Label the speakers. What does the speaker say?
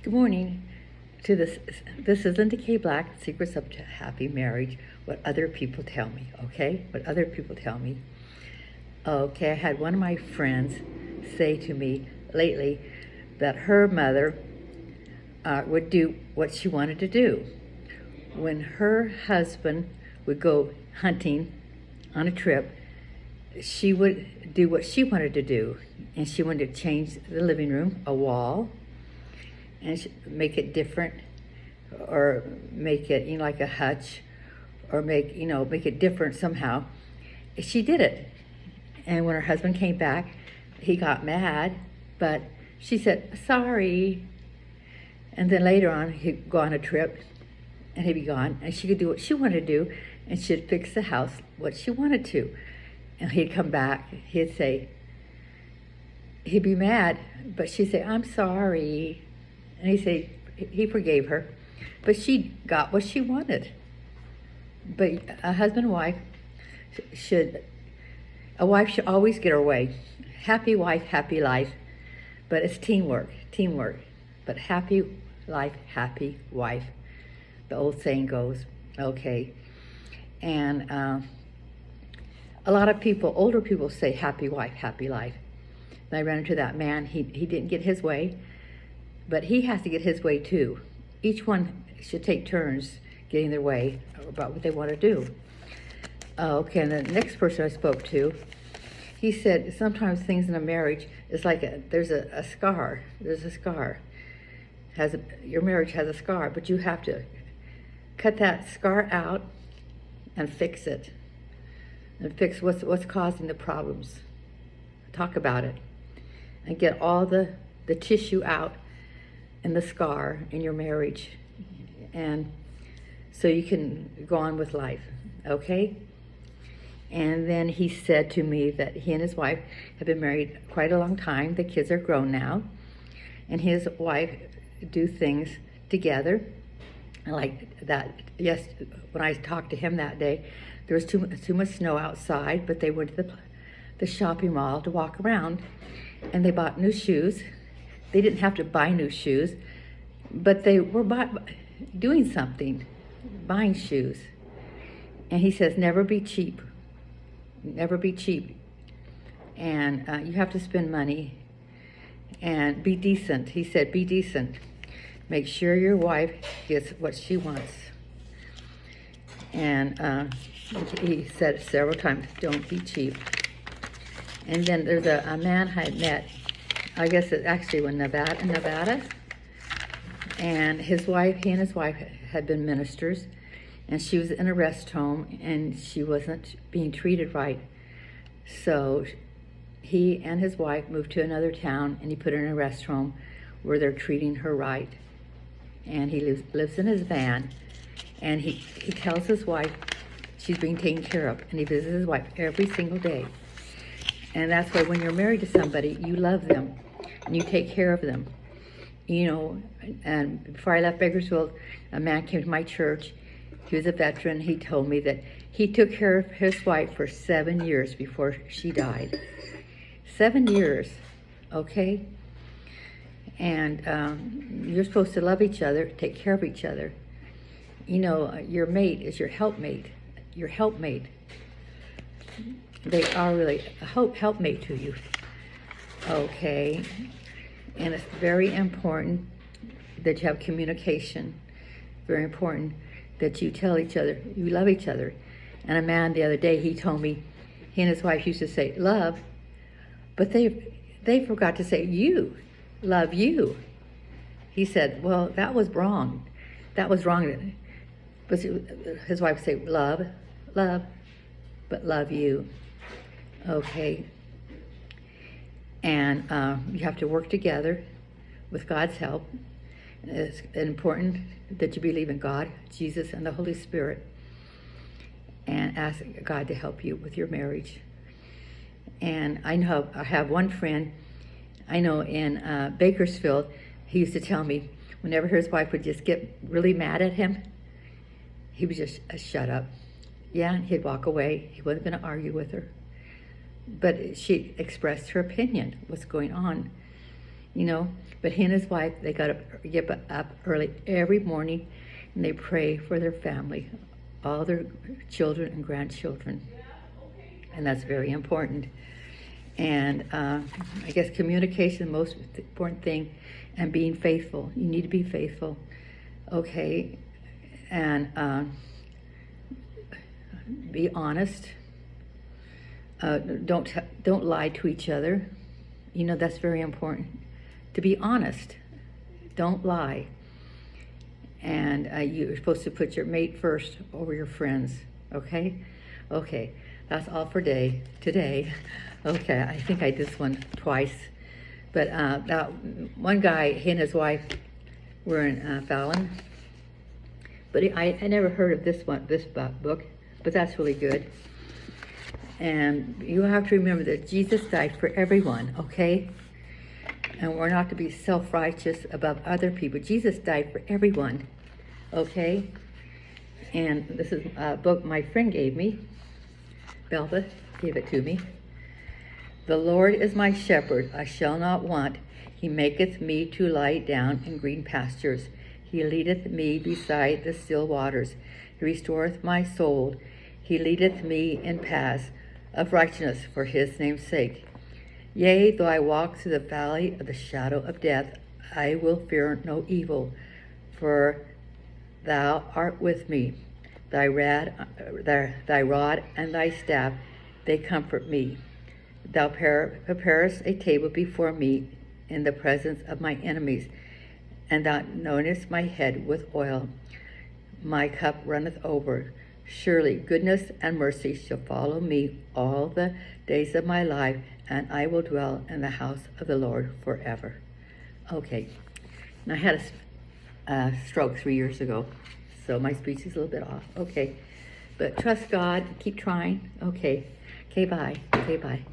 Speaker 1: Good morning. This is Linda K. Black, Secrets of Happy Marriage. What other people tell me, okay? What other people tell me. Okay, I had one of my friends say to me lately that her mother would do what she wanted to do. When her husband would go hunting on a trip, she would do what she wanted to do, and she wanted to change the living room, a wall, and make it different, or make it, like a hutch, or make it different somehow. She did it, and when her husband came back, he got mad, but she said sorry. And then later on, he'd go on a trip, and he'd be gone, and she could do what she wanted to do, and she'd fix the house what she wanted to. And he'd come back, he'd be mad, but she'd say, I'm sorry. And he'd say, he forgave her, but she got what she wanted. But a husband and wife should always get her way. Happy wife, happy life, but it's teamwork. But happy life, happy wife, the old saying goes, okay. And a lot of people, older people, say happy wife, happy life. And I ran into that man, he didn't get his way, but he has to get his way too. Each one should take turns getting their way about what they want to do. Okay, and the next person I spoke to, he said sometimes things in a marriage is like there's a scar. There's a scar. Your marriage has a scar, but you have to cut that scar out and fix it. And fix what's causing the problems. Talk about it. And get all the tissue out and the scar in your marriage. And so you can go on with life, okay? And then he said to me that he and his wife have been married quite a long time. The kids are grown now. And his wife do things together. Like that, yes, when I talked to him that day, there was too much snow outside, but they went to the shopping mall to walk around, and they bought new shoes. They didn't have to buy new shoes, but they were doing something, buying shoes. And he says, never be cheap. Never be cheap. And you have to spend money and be decent. He said, be decent. Make sure your wife gets what she wants. And he said it several times, don't be cheap. And then there's a man I met, I guess it actually was in Nevada. And he and his wife had been ministers, and she was in a rest home, and she wasn't being treated right. So he and his wife moved to another town, and he put her in a rest home where they're treating her right. And he lives in his van, and he tells his wife she's being taken care of, and he visits his wife every single day. And that's why when you're married to somebody, you love them, and you take care of them. And before I left Bakersfield, a man came to my church. He was a veteran. He told me that he took care of his wife for 7 years before she died. 7 years, okay? And you're supposed to love each other, take care of each other. Your mate is your helpmate. Your helpmate. They are really a helpmate to you. Okay. And it's very important that you have communication. Very important that you tell each other you love each other. And a man the other day, he told me he and his wife used to say love, but they forgot to say you. Love you. He said, well, that was wrong. That was wrong. But his wife would say, love, but love you. Okay. And you have to work together with God's help. It's important that you believe in God, Jesus, and the Holy Spirit, and ask God to help you with your marriage. And I have one friend, I know in Bakersfield, he used to tell me whenever his wife would just get really mad at him, he would just shut up. Yeah, he'd walk away. He wasn't going to argue with her. But she expressed her opinion, what's going on. you know. But he and his wife, they got to get up early every morning, and they pray for their family, all their children and grandchildren. And that's very important. And I guess communication is the most important thing, and being faithful. You need to be faithful, okay? And be honest. Don't lie to each other. You know, that's very important. To be honest. Don't lie. And you're supposed to put your mate first over your friends, okay? Okay, that's all for today. Okay, I think I did this one twice. But that one guy, he and his wife were in Fallon. But I never heard of this book, but that's really good. And you have to remember that Jesus died for everyone, okay? And we're not to be self-righteous above other people. Jesus died for everyone, okay? And this is a book my friend gave me. Belva gave it to me. The Lord is my shepherd, I shall not want. He maketh me to lie down in green pastures. He leadeth me beside the still waters. He restoreth my soul. He leadeth me in paths of righteousness for his name's sake. Yea, though I walk through the valley of the shadow of death, I will fear no evil, for thou art with me. Thy rod and thy staff, they comfort me. Thou preparest a table before me in the presence of my enemies, and thou anointest my head with oil. My cup runneth over. Surely goodness and mercy shall follow me all the days of my life, and I will dwell in the house of the Lord forever. Okay, and I had a stroke 3 years ago, so my speech is a little bit off. Okay, but trust God, keep trying. Okay, bye. Okay, bye.